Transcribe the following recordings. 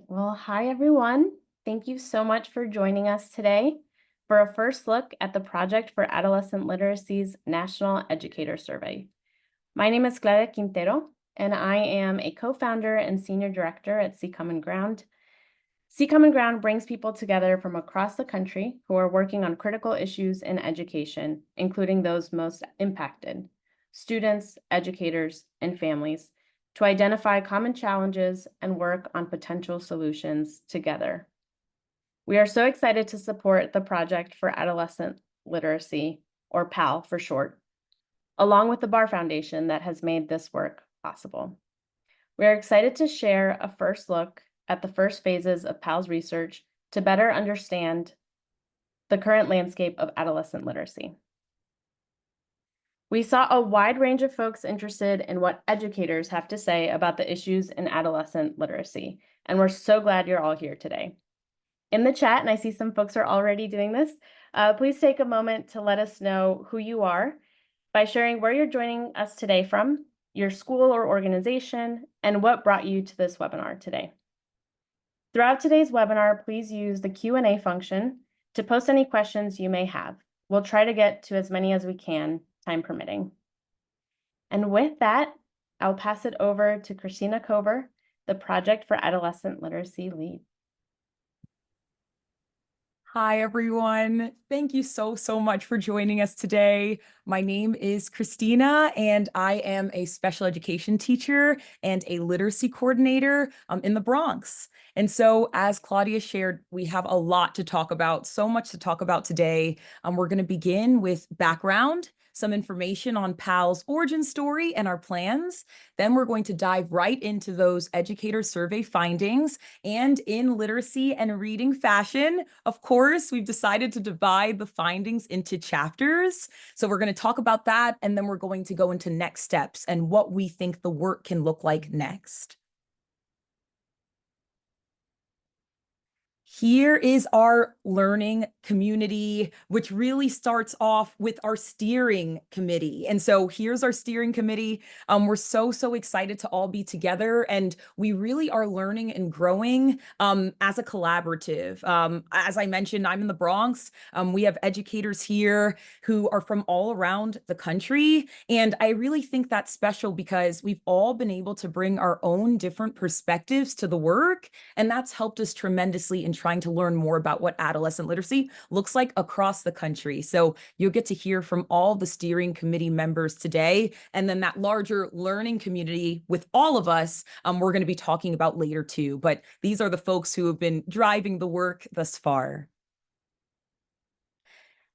Well, hi everyone. Thank you so much for joining us today for a first look at the Project for Adolescent Literacy's National Educator Survey. My name is Clara Quintero, and I am a co-founder and senior director at See Common Ground. See Common Ground brings people together from across the country who are working on critical issues in education, including those most impacted, students, educators, and families, to identify common challenges and work on potential solutions together. We are so excited to support the Project for Adolescent Literacy, or PAL for short, along with the Barr Foundation that has made this work possible. We are excited to share a first look at the first phases of PAL's research to better understand the current landscape of adolescent literacy. We saw a wide range of folks interested in what educators have to say about the issues in adolescent literacy, and we're so glad you're all here today. In the chat, and I see some folks are already doing this, please take a moment to let us know who you are by sharing where you're joining us today from, your school or organization, and what brought you to this webinar today. Throughout today's webinar, please use the Q&A function to post any questions you may have. We'll try to get to as many as we can, time permitting. And with that, I'll pass it over to Christina Cover, the Project for Adolescent Literacy lead. Hi, everyone. Thank you so much for joining us today. My name is Christina, and I am a special education teacher and a literacy coordinator in the Bronx. And so, as Claudia shared, we have a lot to talk about, so much to talk about today. We're going to begin with background, some information on PAL's origin story and our plans. Then we're going to dive right into those educator survey findings, and in literacy and reading fashion, of course, we've decided to divide the findings into chapters. So we're going to talk about that, and then we're going to go into next steps and what we think the work can look like next. Here is our learning community, which really starts off with our steering committee. And so here's our steering committee. We're so excited to all be together, and we really are learning and growing as a collaborative. As I mentioned, I'm in the Bronx. We have educators here who are from all around the country. And I really think that's special because we've all been able to bring our own different perspectives to the work. And that's helped us tremendously in trying to learn more about what adolescent literacy looks like across the country. So you'll get to hear from all the steering committee members today, and then that larger learning community with all of us, we're going to be talking about later too. But these are the folks who have been driving the work thus far.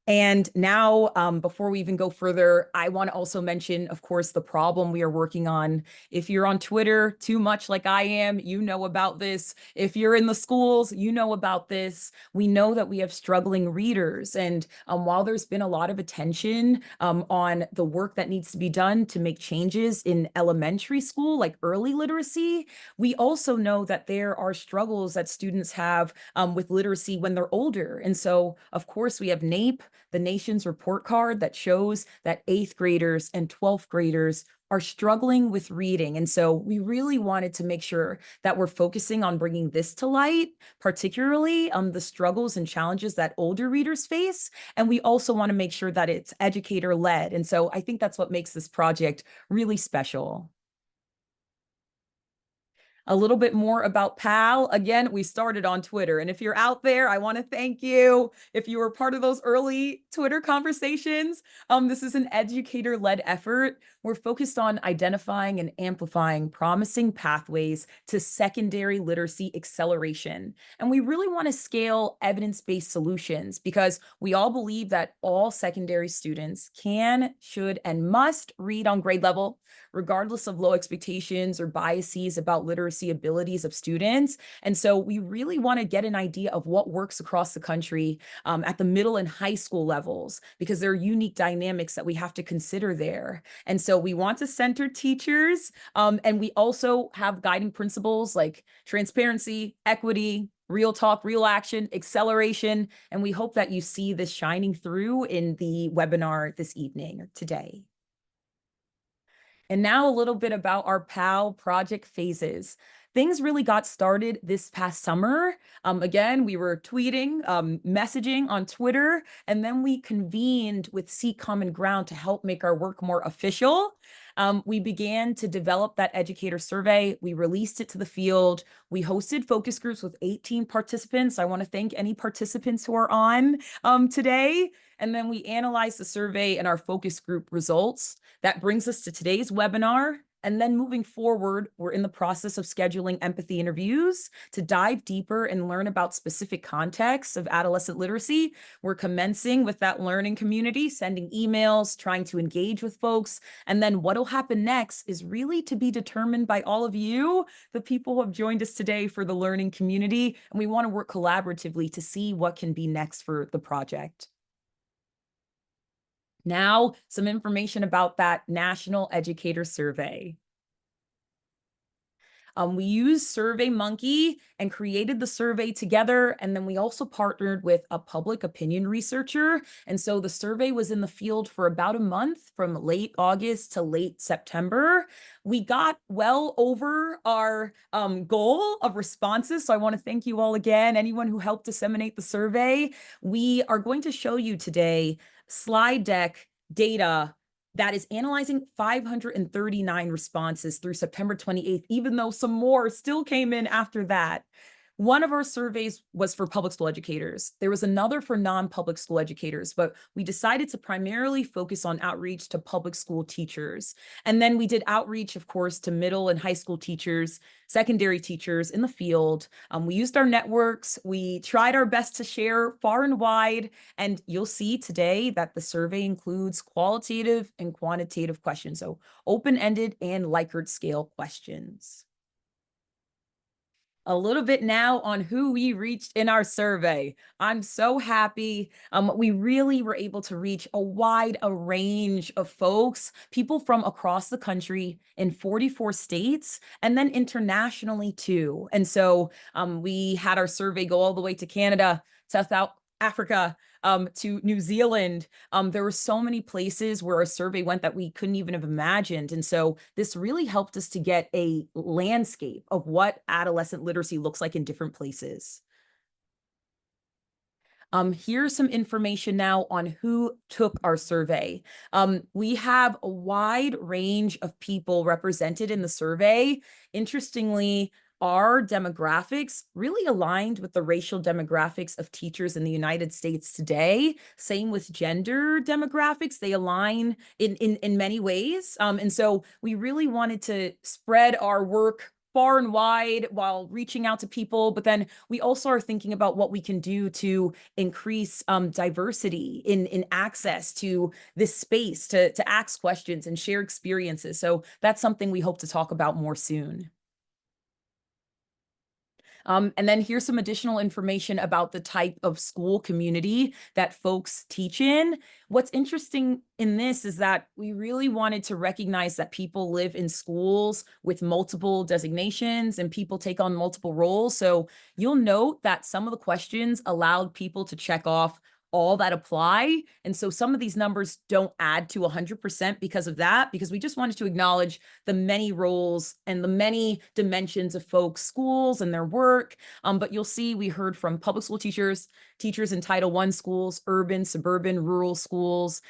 And now, before we even go further, I want to also mention, of course, the problem we are working on. If you're on Twitter too much like I am, you know about this. If you're in the schools, you know about this. We know that we have struggling readers. And while there's been a lot of attention on the work that needs to be done to make changes in elementary school, like early literacy, we also know that there are struggles that students have with literacy when they're older. And so, of course, we have NAEP, the nation's report card that shows that 8th graders and 12th graders are struggling with reading. And so we really wanted to make sure that we're focusing on bringing this to light, particularly the struggles and challenges that older readers face. And we also want to make sure that it's educator led. And so I think that's what makes this project really special. A little bit more about PAL. Again, we started on Twitter. And if you're out there, I want to thank you. If you were part of those early Twitter conversations, this is an educator-led effort. We're focused on identifying and amplifying promising pathways to secondary literacy acceleration. And we really want to scale evidence-based solutions because we all believe that all secondary students can, should, and must read on grade level, regardless of low expectations or biases about literacy abilities of students. And so we really want to get an idea of what works across the country at the middle and high school levels, because there are unique dynamics that we have to consider there. And so we want to center teachers, and we also have guiding principles like transparency, equity, real talk, real action, acceleration. And we hope that you see this shining through in the webinar this evening or today. And now a little bit about our PAL project phases. Things really got started this past summer. Again, we were tweeting, messaging on Twitter, and then we convened with Seek Common Ground to help make our work more official. We began to develop that educator survey. We released it to the field. We hosted focus groups with 18 participants. I want to thank any participants who are on today. And then we analyzed the survey and our focus group results. That brings us to today's webinar. And then moving forward, we're in the process of scheduling empathy interviews to dive deeper and learn about specific contexts of adolescent literacy. We're commencing with that learning community, sending emails, trying to engage with folks. And then what'll happen next is really to be determined by all of you, the people who have joined us today for the learning community. And we want to work collaboratively to see what can be next for the project. Now, some information about that National Educator Survey. We used SurveyMonkey and created the survey together. And then we also partnered with a public opinion researcher. And so the survey was in the field for about a month, from late August to late September. We got well over our goal of responses. So I want to thank you all again, anyone who helped disseminate the survey. We are going to show you today slide deck data that is analyzing 539 responses through September 28th, even though some more still came in after that. One of our surveys was for public school educators. There was another for non-public school educators, but we decided to primarily focus on outreach to public school teachers. And then we did outreach, of course, to middle and high school teachers, secondary teachers in the field. We used our networks. We tried our best to share far and wide. And you'll see today that the survey includes qualitative and quantitative questions, so open-ended and Likert scale questions. A little bit now on who we reached in our survey. I'm so happy. We really were able to reach a wide range of folks, people from across the country in 44 states, and then internationally too. And so we had our survey go all the way to Canada, South Africa, to New Zealand. There were so many places where our survey went that we couldn't even have imagined. And so this really helped us to get a landscape of what adolescent literacy looks like in different places. Here's some information now on who took our survey. We have a wide range of people represented in the survey. Interestingly, our demographics really aligned with the racial demographics of teachers in the United States today. Same with gender demographics. They align in many ways. And so we really wanted to spread our work far and wide while reaching out to people. But then we also are thinking about what we can do to increase diversity in access to this space to ask questions and share experiences. So that's something we hope to talk about more soon. And then here's some additional information about the type of school community that folks teach in. What's interesting in this is that we really wanted to recognize that people live in schools with multiple designations and people take on multiple roles. So you'll note that some of the questions allowed people to check off all that apply. And so some of these numbers don't add to 100% because of that, because we just wanted to acknowledge the many roles and the many dimensions of folks' schools and their work. But you'll see we heard from public school teachers, teachers in Title I schools, urban, suburban, rural schools,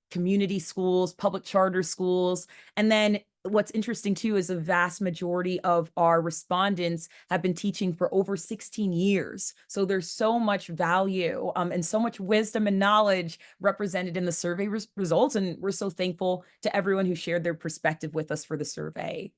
community schools, public charter schools. And then what's interesting too is a vast majority of our respondents have been teaching for over 16 years. So there's so much value and so much wisdom and knowledge represented in the survey results. And we're so thankful to everyone who shared their perspective with us for the survey.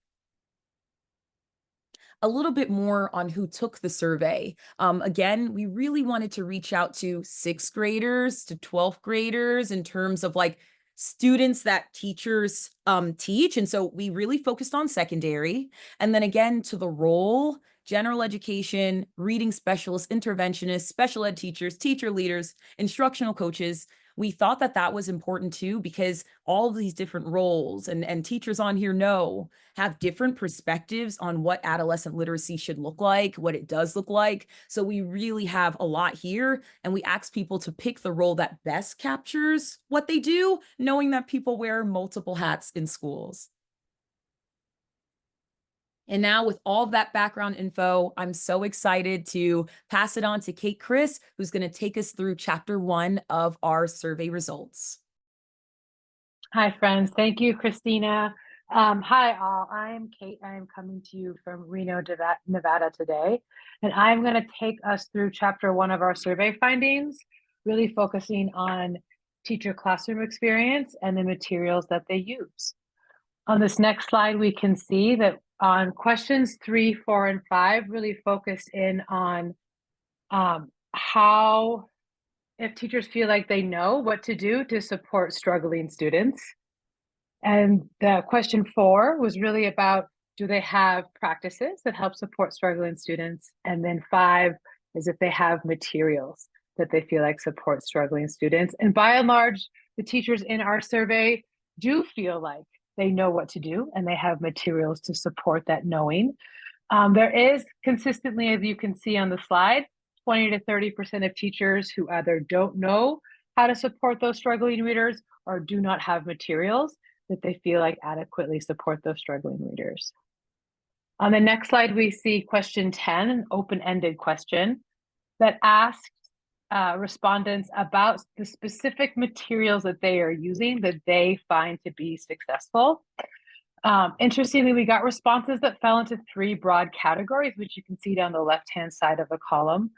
A little bit more on who took the survey. Again, we really wanted to reach out to 6th graders to 12th graders in terms of like students that teachers teach. And so we really focused on secondary. And then again, to the role, general education, reading specialists, interventionists, special ed teachers, teacher leaders, instructional coaches. We thought that that was important too, because all of these different roles and teachers on here have different perspectives on what adolescent literacy should look like, what it does look like. So we really have a lot here, and we ask people to pick the role that best captures what they do, knowing that people wear multiple hats in schools. And now with all of that background info, I'm so excited to pass it on to Kate Chris, who's going to take us through chapter 1 of our survey results. Hi, friends. Thank you, Christina. Hi, all. I am Kate. I am coming to you from Reno, Nevada today, and I'm going to take us through chapter 1 of our survey findings, really focusing on teacher classroom experience and the materials that they use. On this next slide, we can see that on questions 3, 4, and 5 really focused in on how, if teachers feel like they know what to do to support struggling students. And the question 4 was really about, do they have practices that help support struggling students? And then 5 is if they have materials that they feel like support struggling students. And by and large, the teachers in our survey do feel like they know what to do and they have materials to support that knowing. There is consistently, as you can see on the slide, 20 to 30% of teachers who either don't know how to support those struggling readers or do not have materials that they feel like adequately support those struggling readers. On the next slide, we see question 10, an open-ended question that asks respondents about the specific materials that they are using that they find to be successful. Interestingly, we got responses that fell into 3 broad categories, which you can see down the left-hand side of the column.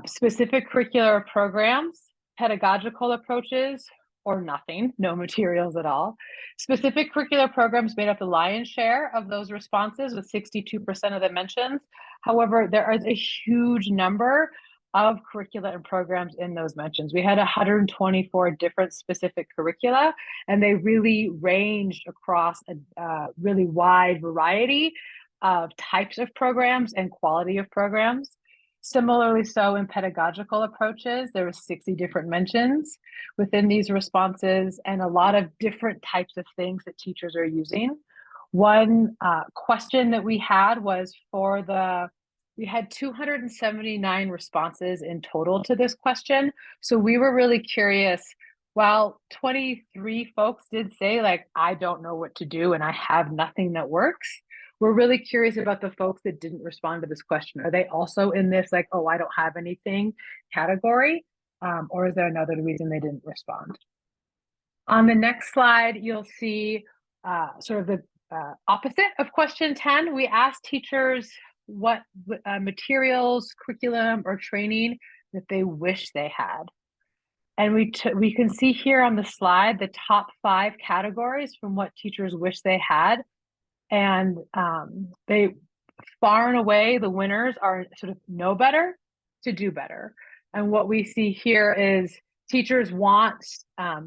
Specific curricular programs, pedagogical approaches, or nothing, no materials at all. Specific curricular programs made up the lion's share of those responses with 62% of the mentions. However, there is a huge number of curricula and programs in those mentions. We had 124 different specific curricula, and they really ranged across a really wide variety of types of programs and quality of programs. Similarly, so in pedagogical approaches, there were 60 different mentions within these responses and a lot of different types of things that teachers are using. One question that we had was we had 279 responses in total to this question. So we were really curious. While 23 folks did say, like, I don't know what to do and I have nothing that works, we're really curious about the folks that didn't respond to this question. Are they also in this, like, oh, I don't have anything category? Or is there another reason they didn't respond? On the next slide, you'll see sort of the opposite of question 10. We asked teachers what materials, curriculum, or training that they wish they had. And we can see here on the slide the top 5 categories from what teachers wish they had. And they far and away, the winners are sort of know better to do better. And what we see here is teachers want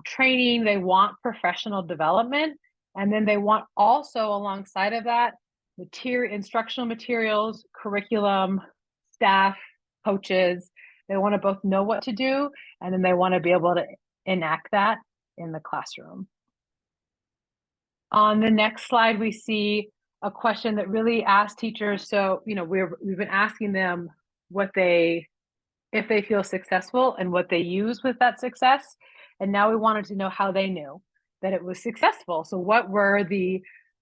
training, they want professional development, and then they want also alongside of that, instructional materials, curriculum, staff, coaches. They want to both know what to do, and then they want to be able to enact that in the classroom. On the next slide, we see a question that really asks teachers. So, we've been asking them if they feel successful and what they use with that success. And now we wanted to know how they knew that it was successful. So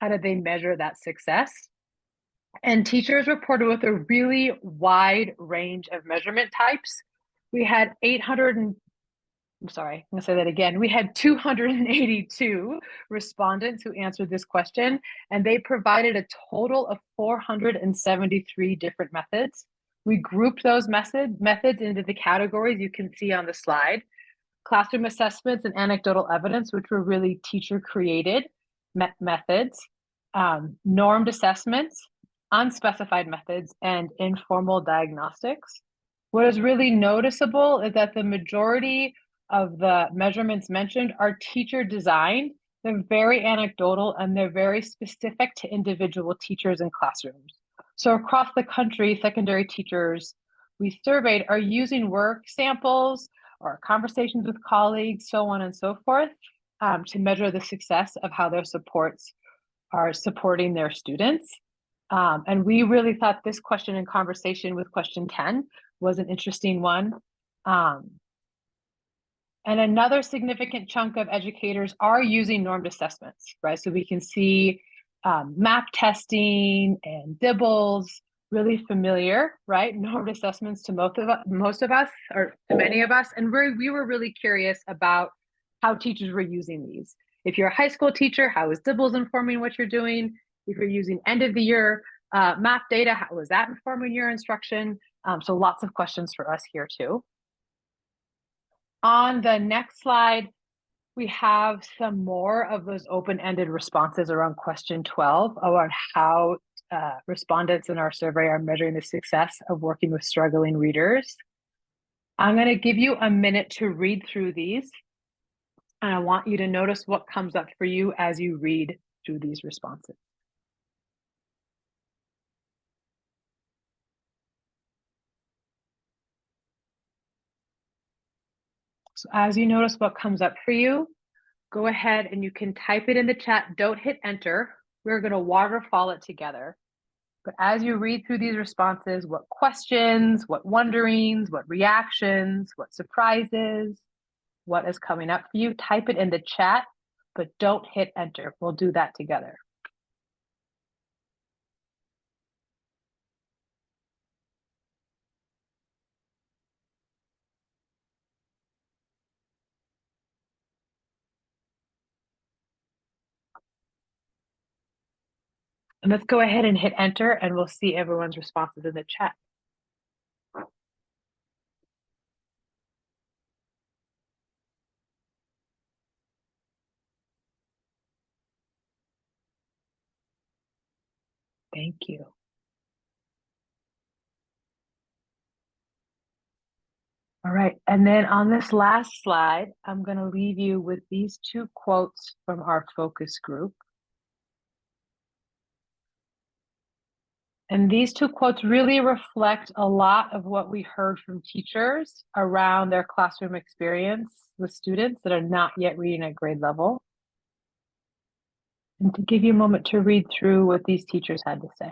how did they measure that success? And teachers reported with a really wide range of measurement types. We had 282 respondents who answered this question, and they provided a total of 473 different methods. We grouped those methods into the categories you can see on the slide: classroom assessments and anecdotal evidence, which were really teacher-created methods, normed assessments, unspecified methods, and informal diagnostics. What is really noticeable is that the majority of the measurements mentioned are teacher designed. They're very anecdotal and they're very specific to individual teachers and classrooms. So across the country, secondary teachers we surveyed are using work samples or conversations with colleagues, so on and so forth, to measure the success of how their supports are supporting their students. And we really thought this question in conversation with question 10 was an interesting one. And another significant chunk of educators are using normed assessments, right? So we can see map testing and dibbles, really familiar, right? Normed assessments to most of us, or to many of us. And we were really curious about how teachers were using these. If you're a high school teacher, how is dibbles informing what you're doing? If you're using end of the year map data, how is that informing your instruction? So lots of questions for us here too. On the next slide, we have some more of those open-ended responses around question 12, around how respondents in our survey are measuring the success of working with struggling readers. I'm going to give you a minute to read through these, and I want you to notice what comes up for you as you read through these responses. So as you notice what comes up for you, go ahead and you can type it in the chat. Don't hit enter. We're going to waterfall it together. But as you read through these responses, what questions, what wonderings, what reactions, what surprises, what is coming up for you, type it in the chat, but don't hit enter. We'll do that together. And let's go ahead and hit enter, and we'll see everyone's responses in the chat. Thank you. All right, and then on this last slide, I'm going to leave you with these two quotes from our focus group. And these two quotes really reflect a lot of what we heard from teachers around their classroom experience with students that are not yet reading at grade level. And to give you a moment to read through what these teachers had to say.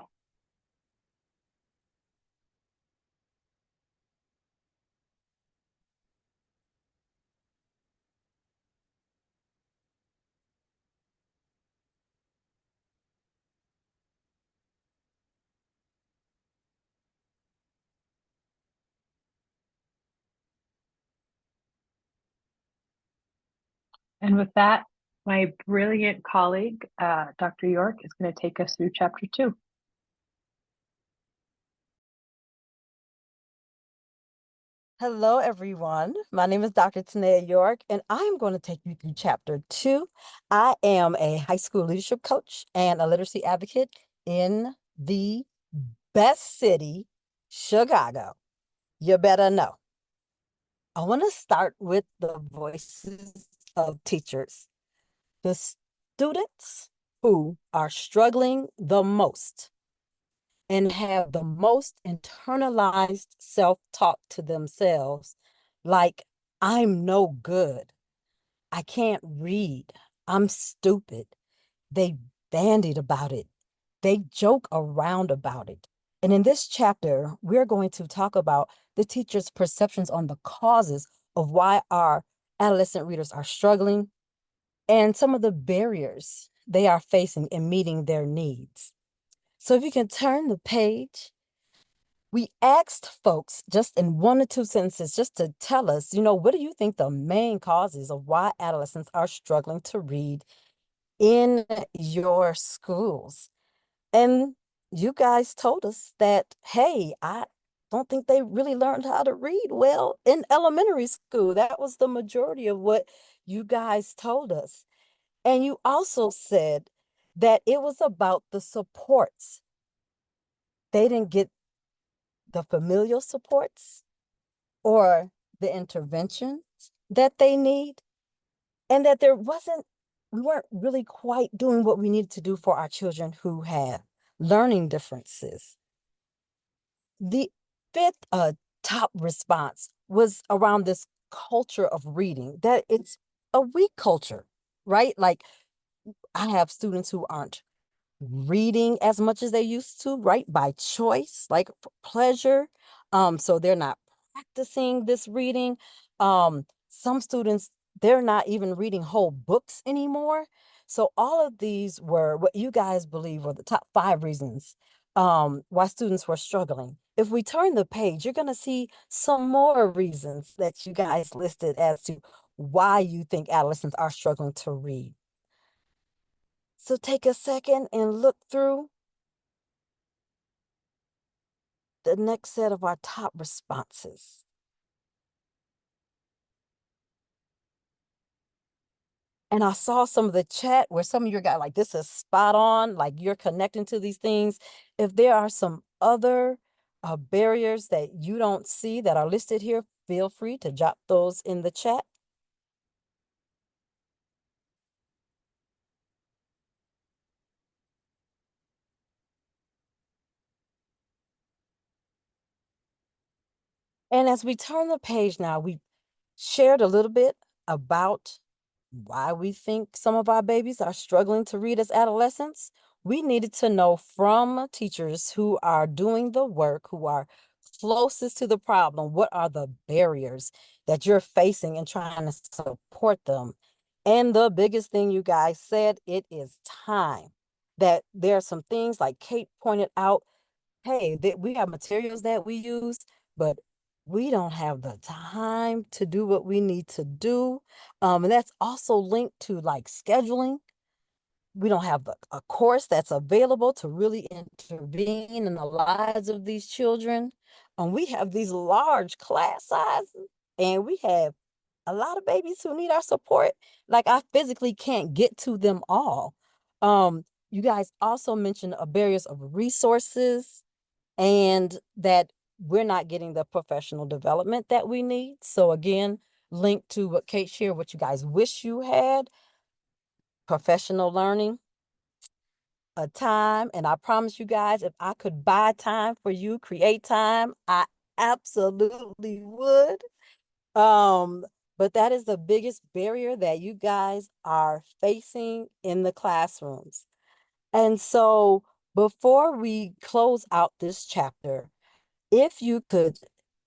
And with that, my brilliant colleague, Dr. York, is going to take us through chapter 2. Hello, everyone. My name is Dr. Tanea York, and I'm going to take you through chapter 2. I am a high school leadership coach and a literacy advocate in the best city, Chicago. You better know. I want to start with the voices of teachers, the students who are struggling the most and have the most internalized self-talk to themselves, like, I'm no good. I can't read. I'm stupid. They bandied about it. They joke around about it. And in this chapter, we're going to talk about the teacher's perceptions on the causes of why our adolescent readers are struggling and some of the barriers they are facing in meeting their needs. So if you can turn the page, we asked folks just in 1 or 2 sentences just to tell us, what do you think the main causes of why adolescents are struggling to read in your schools? And you guys told us that, hey, I don't think they really learned how to read well in elementary school. That was the majority of what you guys told us. And you also said that it was about the supports. They didn't get the familial supports or the interventions that they need, and that we weren't really quite doing what we needed to do for our children who have learning differences. The fifth top response was around this culture of reading, that it's a weak culture, right? Like, I have students who aren't reading as much as they used to, right? By choice, like for pleasure. So they're not practicing this reading. Some students, they're not even reading whole books anymore. So all of these were what you guys believe were the top 5 reasons why students were struggling. If we turn the page, you're going to see some more reasons that you guys listed as to why you think adolescents are struggling to read. So take a second and look through the next set of our top responses. And I saw some of the chat where some of you got like, this is spot on, like you're connecting to these things. If there are some other barriers that you don't see that are listed here, feel free to jot those in the chat. And as we turn the page now, we shared a little bit about why we think some of our babies are struggling to read as adolescents. We needed to know from teachers who are doing the work, who are closest to the problem, what are the barriers that you're facing and trying to support them. And the biggest thing you guys said, it is time. That there are some things like Kate pointed out, hey, that we have materials that we use, but we don't have the time to do what we need to do. And that's also linked to like scheduling. We don't have a course that's available to really intervene in the lives of these children. We have these large class sizes, and we have a lot of babies who need our support. Like I physically can't get to them all. You guys also mentioned barriers of resources and that we're not getting the professional development that we need. So again, linked to what Kate shared, what you guys wish you had, professional learning, a time. And I promise you guys, if I could buy time for you, create time, I absolutely would. But that is the biggest barrier that you guys are facing in the classrooms. And so before we close out this chapter, if you could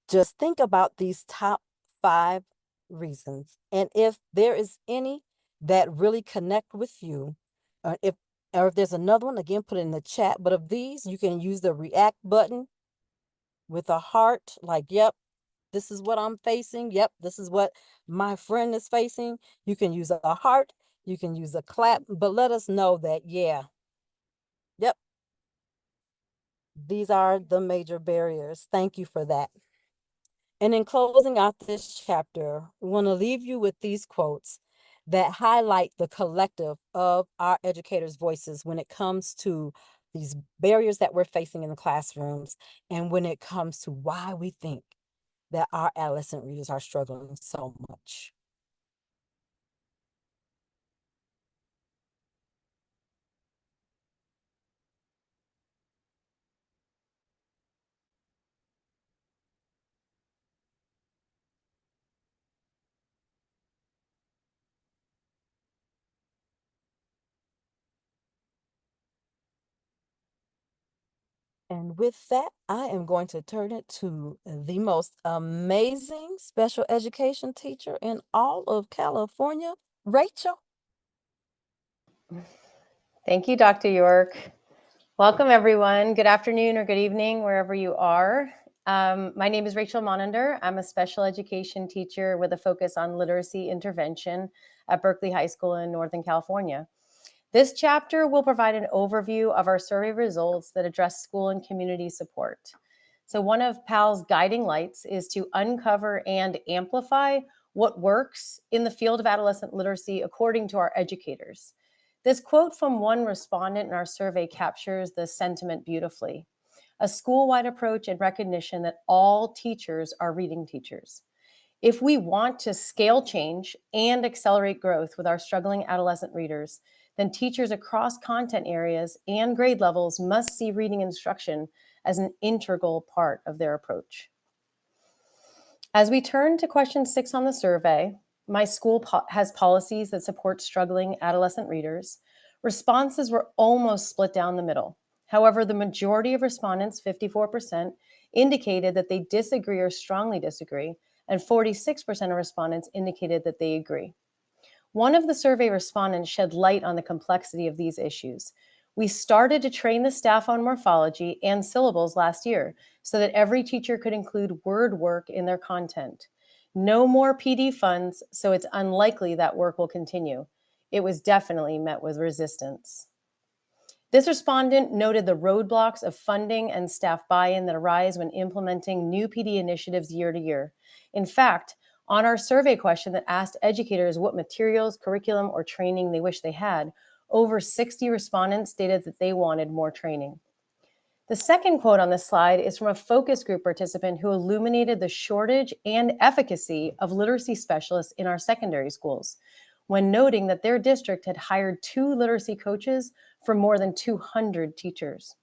just think about these top 5 reasons, and if there is any that really connect with you, or if there's another one, again, put it in the chat. But of these, you can use the react button with a heart, like, yep, this is what I'm facing. Yep, this is what my friend is facing. You can use a heart, you can use a clap, but let us know that, yeah, yep, these are the major barriers. Thank you for that. And in closing out this chapter, we want to leave you with these quotes that highlight the collective of our educators' voices when it comes to these barriers that we're facing in the classrooms and when it comes to why we think that our adolescent readers are struggling so much. And with that, I am going to turn it to the most amazing special education teacher in all of California, Rachel. Thank you, Dr. York. Welcome, everyone. Good afternoon or good evening, wherever you are. My name is Rachel Monander. I'm a special education teacher with a focus on literacy intervention at Berkeley High School in Northern California. This chapter will provide an overview of our survey results that address school and community support. So one of PAL's guiding lights is to uncover and amplify what works in the field of adolescent literacy according to our educators. This quote from one respondent in our survey captures the sentiment beautifully. A school-wide approach and recognition that all teachers are reading teachers. If we want to scale change and accelerate growth with our struggling adolescent readers, then teachers across content areas and grade levels must see reading instruction as an integral part of their approach. As we turn to question 6 on the survey, my school has policies that support struggling adolescent readers. Responses were almost split down the middle. However, the majority of respondents, 54%, indicated that they disagree or strongly disagree, and 46% of respondents indicated that they agree. One of the survey respondents shed light on the complexity of these issues. We started to train the staff on morphology and syllables last year so that every teacher could include word work in their content. No more PD funds, so it's unlikely that work will continue. It was definitely met with resistance. This respondent noted the roadblocks of funding and staff buy-in that arise when implementing new PD initiatives year to year. In fact, on our survey question that asked educators what materials, curriculum, or training they wish they had, over 60 respondents stated that they wanted more training. The second quote on this slide is from a focus group participant who illuminated the shortage and efficacy of literacy specialists in our secondary schools, when noting that their district had hired 2 literacy coaches for more than 200 teachers.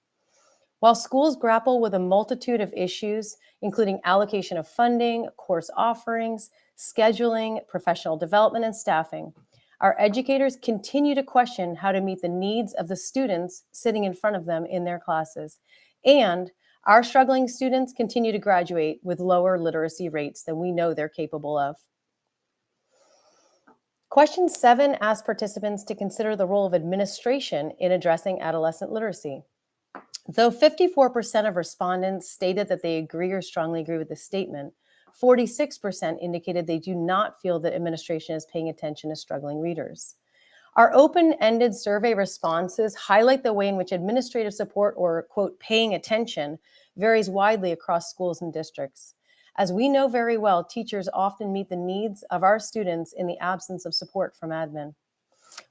While schools grapple with a multitude of issues, including allocation of funding, course offerings, scheduling, professional development, and staffing, our educators continue to question how to meet the needs of the students sitting in front of them in their classes. And our struggling students continue to graduate with lower literacy rates than we know they're capable of. Question 7 asked participants to consider the role of administration in addressing adolescent literacy. Though 54% of respondents stated that they agree or strongly agree with this statement, 46% indicated they do not feel that administration is paying attention to struggling readers. Our open-ended survey responses highlight the way in which administrative support, or quote, paying attention, varies widely across schools and districts. As we know very well, teachers often meet the needs of our students in the absence of support from admin.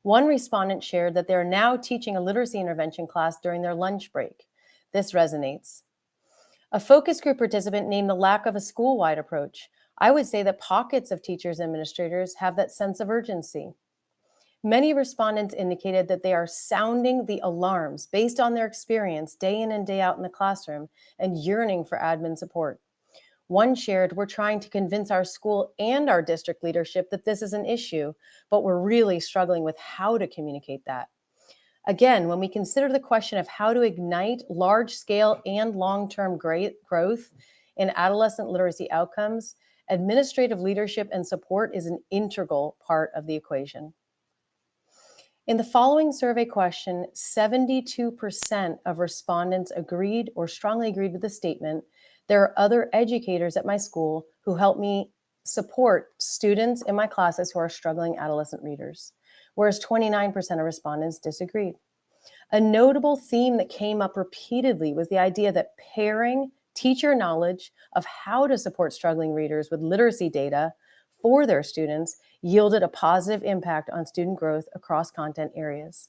One respondent shared that they are now teaching a literacy intervention class during their lunch break. This resonates. A focus group participant named the lack of a school-wide approach. I would say that pockets of teachers and administrators have that sense of urgency. Many respondents indicated that they are sounding the alarms based on their experience day in and day out in the classroom and yearning for admin support. One shared, we're trying to convince our school and our district leadership that this is an issue, but we're really struggling with how to communicate that. Again, when we consider the question of how to ignite large-scale and long-term growth in adolescent literacy outcomes, administrative leadership and support is an integral part of the equation. In the following survey question, 72% of respondents agreed or strongly agreed with the statement, there are other educators at my school who help me support students in my classes who are struggling adolescent readers, whereas 29% of respondents disagreed. A notable theme that came up repeatedly was the idea that pairing teacher knowledge of how to support struggling readers with literacy data for their students yielded a positive impact on student growth across content areas.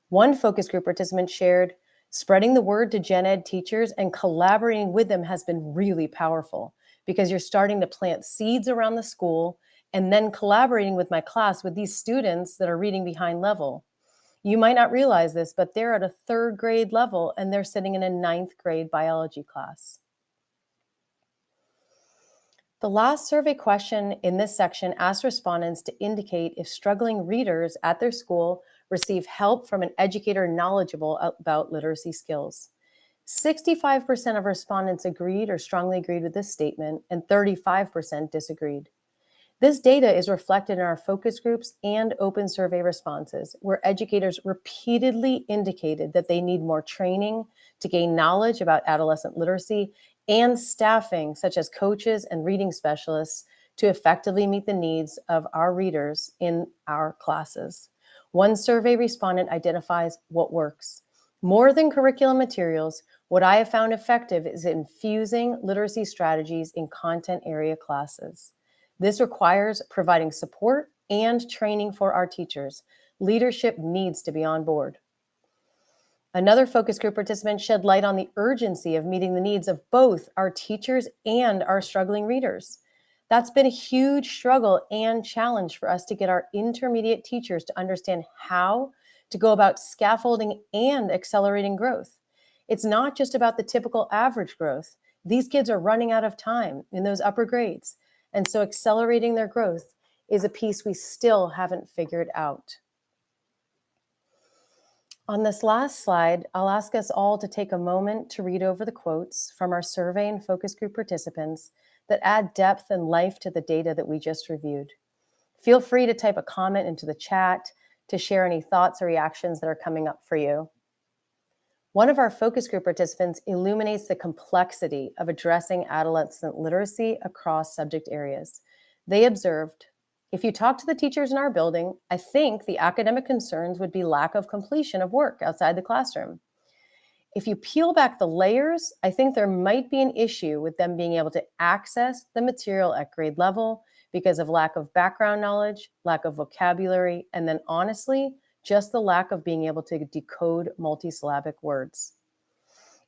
One focus group participant shared, spreading the word to gen ed teachers and collaborating with them has been really powerful because you're starting to plant seeds around the school and then collaborating with my class with these students that are reading behind level. You might not realize this, but they're at a 3rd grade level and they're sitting in a 9th grade biology class. The last survey question in this section asked respondents to indicate if struggling readers at their school receive help from an educator knowledgeable about literacy skills. 65% of respondents agreed or strongly agreed with this statement, and 35% disagreed. This data is reflected in our focus groups and open survey responses, where educators repeatedly indicated that they need more training to gain knowledge about adolescent literacy and staffing, such as coaches and reading specialists, to effectively meet the needs of our readers in our classes. One survey respondent identifies what works. More than curriculum materials, what I have found effective is infusing literacy strategies in content area classes. This requires providing support and training for our teachers. Leadership needs to be on board. Another focus group participant shed light on the urgency of meeting the needs of both our teachers and our struggling readers. That's been a huge struggle and challenge for us to get our intermediate teachers to understand how to go about scaffolding and accelerating growth. It's not just about the typical average growth. These kids are running out of time in those upper grades, and so accelerating their growth is a piece we still haven't figured out. On this last slide, I'll ask us all to take a moment to read over the quotes from our survey and focus group participants that add depth and life to the data that we just reviewed. Feel free to type a comment into the chat to share any thoughts or reactions that are coming up for you. One of our focus group participants illuminates the complexity of addressing adolescent literacy across subject areas. They observed, if you talk to the teachers in our building, I think the academic concerns would be lack of completion of work outside the classroom. If you peel back the layers, I think there might be an issue with them being able to access the material at grade level because of lack of background knowledge, lack of vocabulary, and then honestly, just the lack of being able to decode multisyllabic words.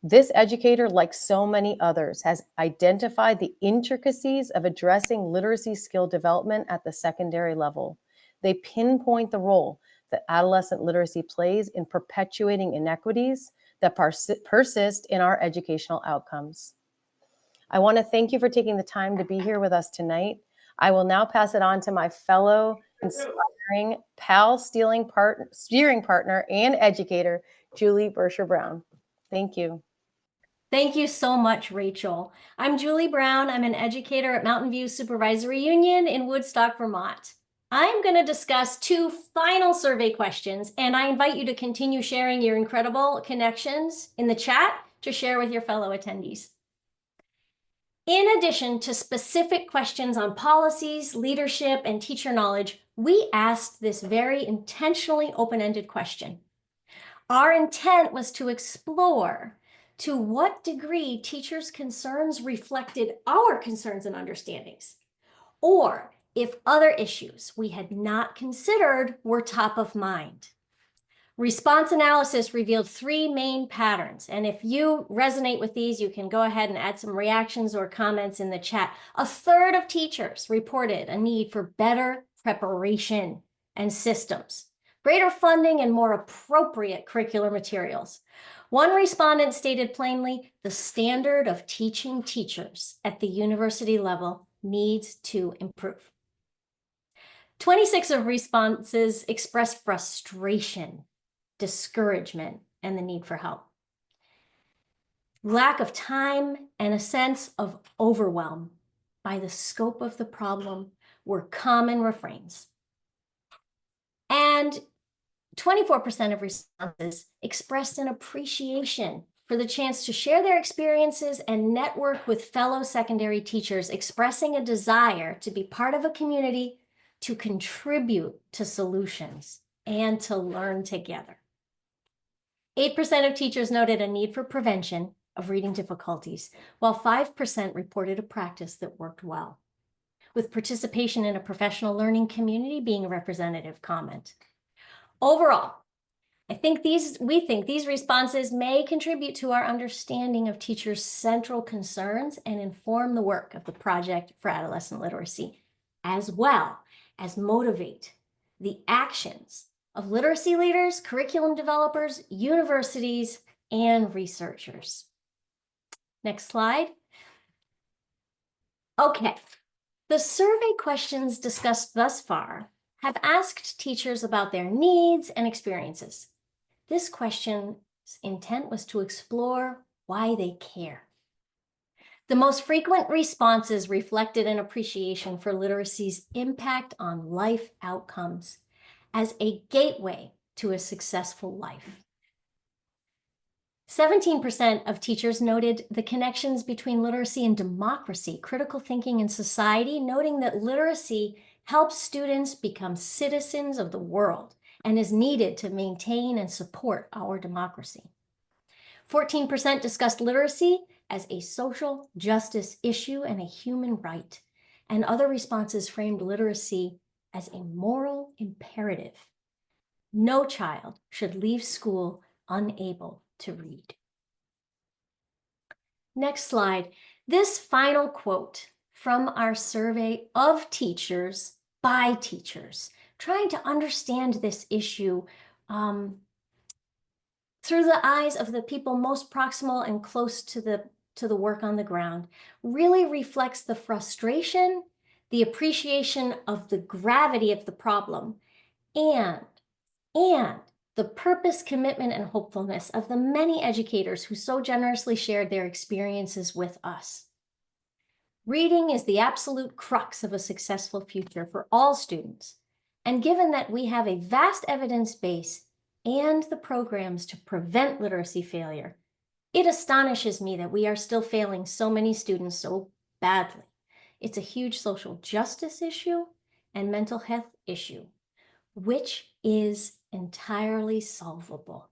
This educator, like so many others, has identified the intricacies of addressing literacy skill development at the secondary level. They pinpoint the role that adolescent literacy plays in perpetuating inequities that persist in our educational outcomes. I want to thank you for taking the time to be here with us tonight. I will now pass it on to my fellow inspiring PAL steering partner and educator, Julie Bersher-Brown. Thank you. Thank you so much, Rachel. I'm Julie Brown. I'm an educator at Mountain View Supervisory Union in Woodstock, Vermont. I'm going to discuss 2 final survey questions, and I invite you to continue sharing your incredible connections in the chat to share with your fellow attendees. In addition to specific questions on policies, leadership, and teacher knowledge, we asked this very intentionally open-ended question. Our intent was to explore to what degree teachers' concerns reflected our concerns and understandings, or if other issues we had not considered were top of mind. Response analysis revealed 3 main patterns, and if you resonate with these, you can go ahead and add some reactions or comments in the chat. A third of teachers reported a need for better preparation and systems, greater funding, and more appropriate curricular materials. One respondent stated plainly, the standard of teaching teachers at the university level needs to improve. 26 of responses expressed frustration, discouragement, and the need for help. Lack of time and a sense of overwhelm by the scope of the problem were common refrains. And 24% of responses expressed an appreciation for the chance to share their experiences and network with fellow secondary teachers, expressing a desire to be part of a community, to contribute to solutions, and to learn together. 8% of teachers noted a need for prevention of reading difficulties, while 5% reported a practice that worked well, with participation in a professional learning community being a representative comment. Overall, we think these responses may contribute to our understanding of teachers' central concerns and inform the work of the Project for Adolescent Literacy, as well as motivate the actions of literacy leaders, curriculum developers, universities, and researchers. Next slide. Okay, the survey questions discussed thus far have asked teachers about their needs and experiences. This question's intent was to explore why they care. The most frequent responses reflected an appreciation for literacy's impact on life outcomes as a gateway to a successful life. 17% of teachers noted the connections between literacy and democracy, critical thinking, and society, noting that literacy helps students become citizens of the world and is needed to maintain and support our democracy. 14% discussed literacy as a social justice issue and a human right, and other responses framed literacy as a moral imperative. No child should leave school unable to read. Next slide. This final quote from our survey of teachers by teachers, trying to understand this issue through the eyes of the people most proximal and close to the work on the ground, really reflects the frustration, the appreciation of the gravity of the problem, and the purpose, commitment, and hopefulness of the many educators who so generously shared their experiences with us. Reading is the absolute crux of a successful future for all students. And given that we have a vast evidence base and the programs to prevent literacy failure, it astonishes me that we are still failing so many students so badly. It's a huge social justice issue and mental health issue, which is entirely solvable.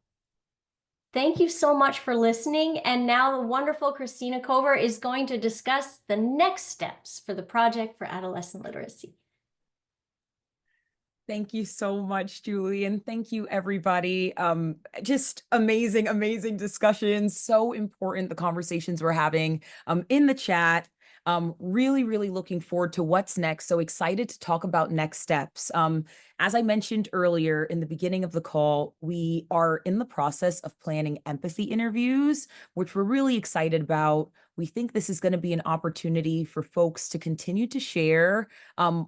Thank you so much for listening. And now the wonderful Christina Cover is going to discuss the next steps for the Project for Adolescent Literacy. Thank you so much, Julie, and thank you, everybody. Just amazing, amazing discussions. So important, the conversations we're having in the chat. Really, really looking forward to what's next. So excited to talk about next steps. As I mentioned earlier in the beginning of the call, we are in the process of planning empathy interviews, which we're really excited about. We think this is going to be an opportunity for folks to continue to share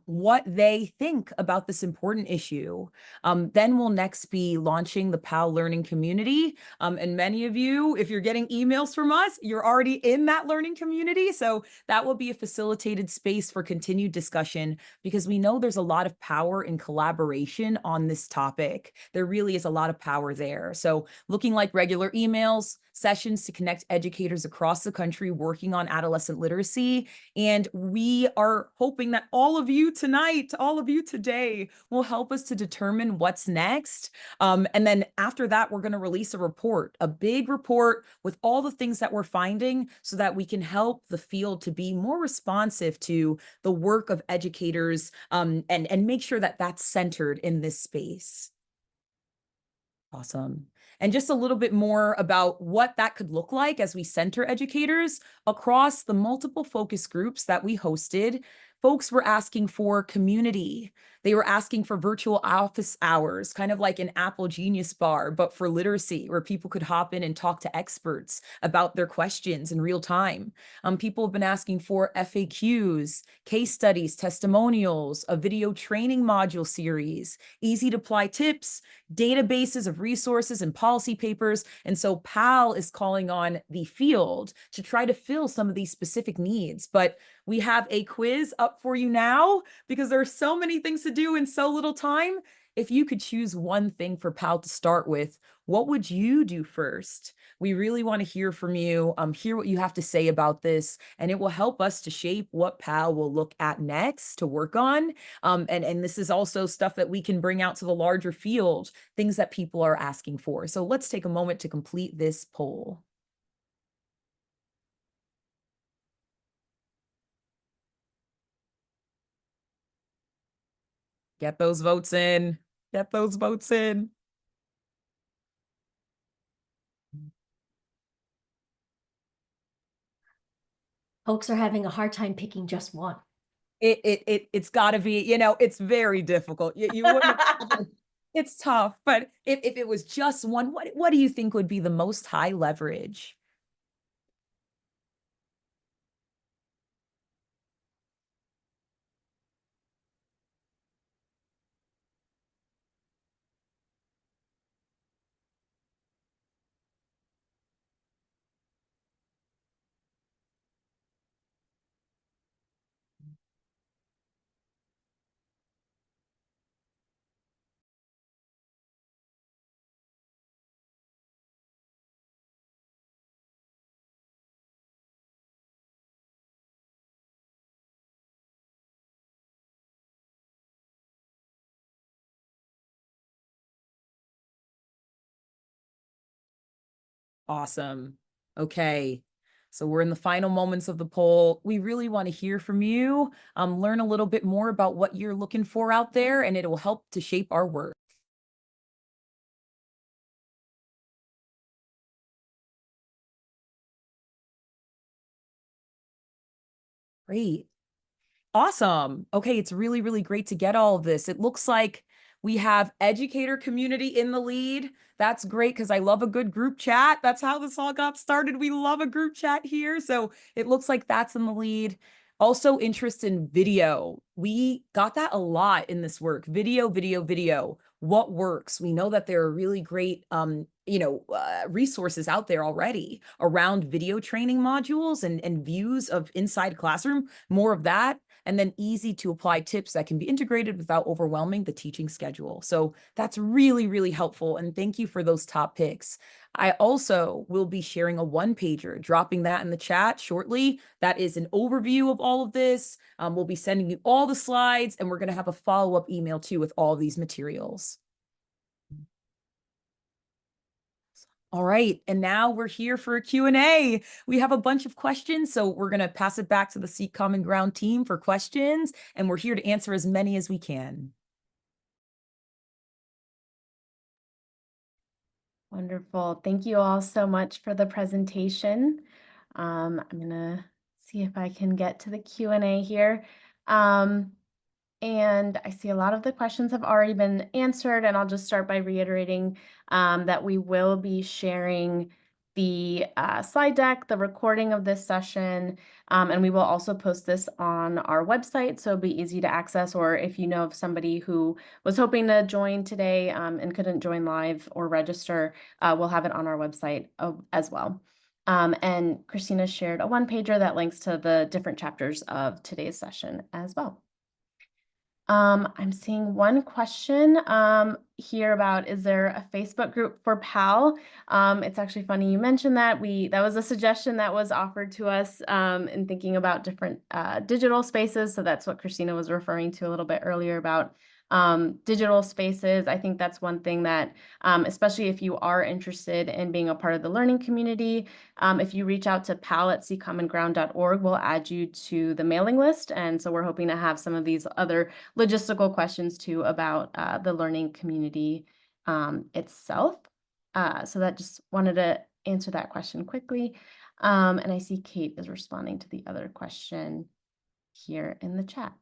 what they think about this important issue. Then we'll next be launching the PAL Learning Community. And many of you, if you're getting emails from us, you're already in that learning community. So that will be a facilitated space for continued discussion, because we know there's a lot of power in collaboration on this topic. There really is a lot of power there. So looking like regular emails, sessions to connect educators across the country working on adolescent literacy. And we are hoping that all of you tonight, all of you today will help us to determine what's next. And then after that, we're going to release a report, a big report with all the things that we're finding so that we can help the field to be more responsive to the work of educators and make sure that that's centered in this space. Awesome. And just a little bit more about what that could look like as we center educators across the multiple focus groups that we hosted. Folks were asking for community. They were asking for virtual office hours, kind of like an Apple Genius Bar, but for literacy, where people could hop in and talk to experts about their questions in real time. People have been asking for FAQs, case studies, testimonials, a video training module series, easy to apply tips, databases of resources and policy papers. And so PAL is calling on the field to try to fill some of these specific needs. But we have a quiz up for you now because there are so many things to do in so little time. If you could choose one thing for PAL to start with, what would you do first? We really want to hear from you, hear what you have to say about this, and it will help us to shape what PAL will look at next to work on. And this is also stuff that we can bring out to the larger field, things that people are asking for. So let's take a moment to complete this poll. Get those votes in. Get those votes in. Folks are having a hard time picking just one. It's got to be, it's very difficult. You wouldn't it's tough, but if it was just one, what do you think would be the most high leverage? Awesome. Okay. So we're in the final moments of the poll. We really want to hear from you, learn a little bit more about what you're looking for out there, and it will help to shape our work. Great. Awesome. Okay, it's really, really great to get all of this. It looks like we have educator community in the lead. That's great because I love a good group chat. That's how this all got started. We love a group chat here. So it looks like that's in the lead. Also interest in video. We got that a lot in this work. Video, video, video. what works. We know that there are really great, resources out there already around video training modules and views of inside classroom, more of that, and then easy to apply tips that can be integrated without overwhelming the teaching schedule. So that's really, really helpful. And thank you for those top picks. I also will be sharing a one-pager, dropping that in the chat shortly. That is an overview of all of this. We'll be sending you all the slides, and we're going to have a follow-up email too with all these materials. All right, and now we're here for a Q&A. We have a bunch of questions, so we're going to pass it back to the Seek Common Ground team for questions, and we're here to answer as many as we can. Wonderful. Thank you all so much for the presentation. I'm going to see if I can get to the Q&A here. And I see a lot of the questions have already been answered, and I'll just start by reiterating that we will be sharing the slide deck, the recording of this session, and we will also post this on our website, so it'll be easy to access, or if you know of somebody who was hoping to join today and couldn't join live or register, we'll have it on our website as well. And Christina shared a one-pager that links to the different chapters of today's session as well. I'm seeing one question here about, is there a Facebook group for PAL? It's actually funny you mentioned that. That was a suggestion that was offered to us in thinking about different digital spaces. So that's what Christina was referring to a little bit earlier about digital spaces. I think that's one thing that, especially if you are interested in being a part of the learning community, if you reach out to pal@seekcommonground.org, we'll add you to the mailing list. And so we're hoping to have some of these other logistical questions too about the learning community itself. So that just wanted to answer that question quickly. And I see Kate is responding to the other question here in the chat.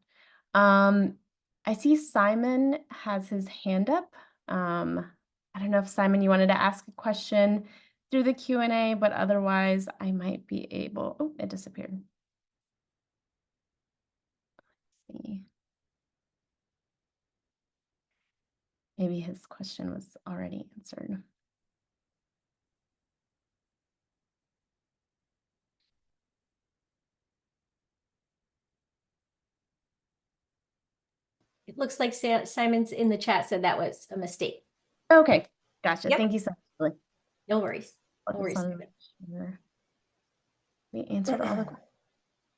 I see Simon has his hand up. I don't know if Simon, you wanted to ask a question through the Q&A, but otherwise I might be able, oh, it disappeared. Let's see. Maybe his question was already answered. It looks like Simon's in the chat said that was a mistake. Okay, gotcha. Yep. Thank you so much. No worries. I No worries. just wanted to make sure we answered all the questions.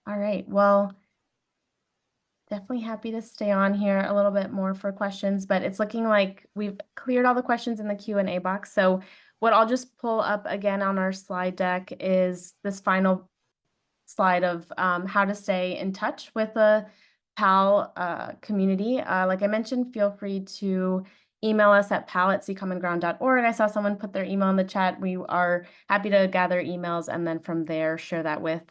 All right, well, definitely happy to stay on here a little bit more for questions, but it's looking like we've cleared all the questions in the Q&A box. So what I'll just pull up again on our slide deck is this final slide of how to stay in touch with the PAL community. Like I mentioned, feel free to email us at pal@seekcommonground.org. I saw someone put their email in the chat. We are happy to gather emails and then from there share that with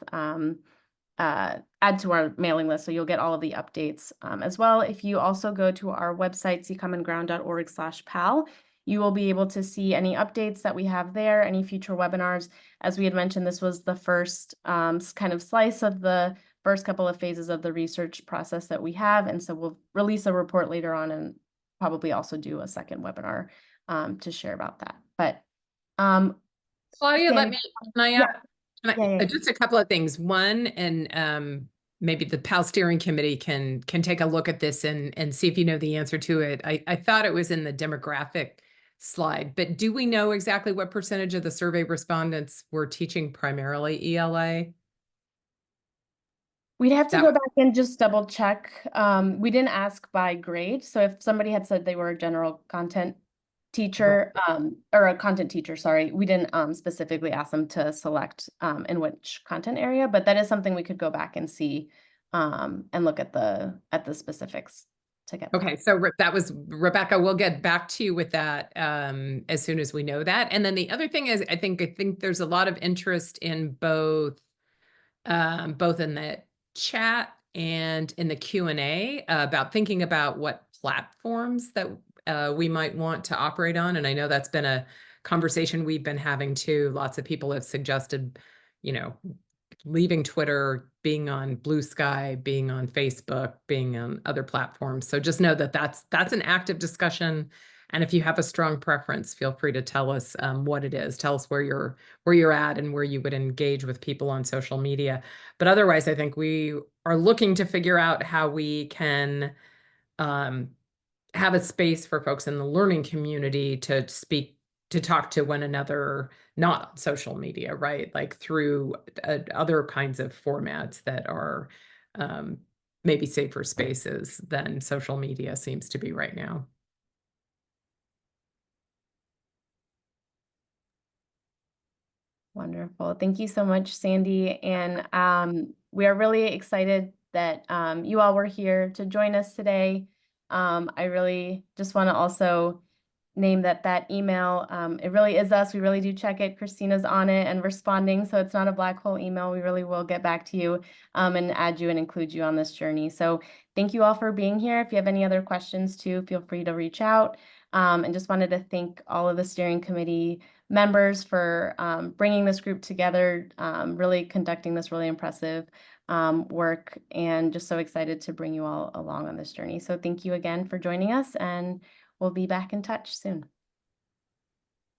add to our mailing list, so you'll get all of the updates as well. If you also go to our website, seekcommonground.org/PAL, you will be able to see any updates that we have there, any future webinars. As we had mentioned, this was the first kind of slice of the first couple of phases of the research process that we have, and so we'll release a report later on and probably also do a second webinar to share about that. But Claudia, Sandy, just a couple of things. One, and maybe the PAL steering committee can take a look at this and see if you know the answer to it. I thought it was in the demographic slide, but do we know exactly what percentage of the survey respondents were teaching primarily ELA? We'd have to go back and just double check. We didn't ask by grade. So if somebody had said they were a general content teacher, or a content teacher, sorry, we didn't specifically ask them to select in which content area, but that is something we could go back and see and look at the specifics to get. Okay, so that was Rebecca. We'll get back to you with that as soon as we know that. And then the other thing is, I think there's a lot of interest in both in the chat and in the Q&A about thinking about what platforms that we might want to operate on. And I know that's been a conversation we've been having too. Lots of people have suggested, leaving Twitter, being on Blue Sky, being on Facebook, being on other platforms. So just know that that's an active discussion And if you have a strong preference, feel free to tell us what it is. Tell us where you're at and where you would engage with people on social media. But otherwise, I think we are looking to figure out how we can have a space for folks in the learning community to talk to one another, not on social media, right? Like through other kinds of formats that are maybe safer spaces than social media seems to be right now. Wonderful. Thank you so much, Sandy. And we are really excited that you all were here to join us today. I really just want to also name that email, it really is us. We really do check it. Christina's on it and responding. So it's not a black hole email. We really will get back to you and add you and include you on this journey. So thank you all for being here. If you have any other questions too, feel free to reach out. And just wanted to thank all of the steering committee members for bringing this group together, really conducting this really impressive work, and just so excited to bring you all along on this journey. So thank you again for joining us, and we'll be back in touch soon.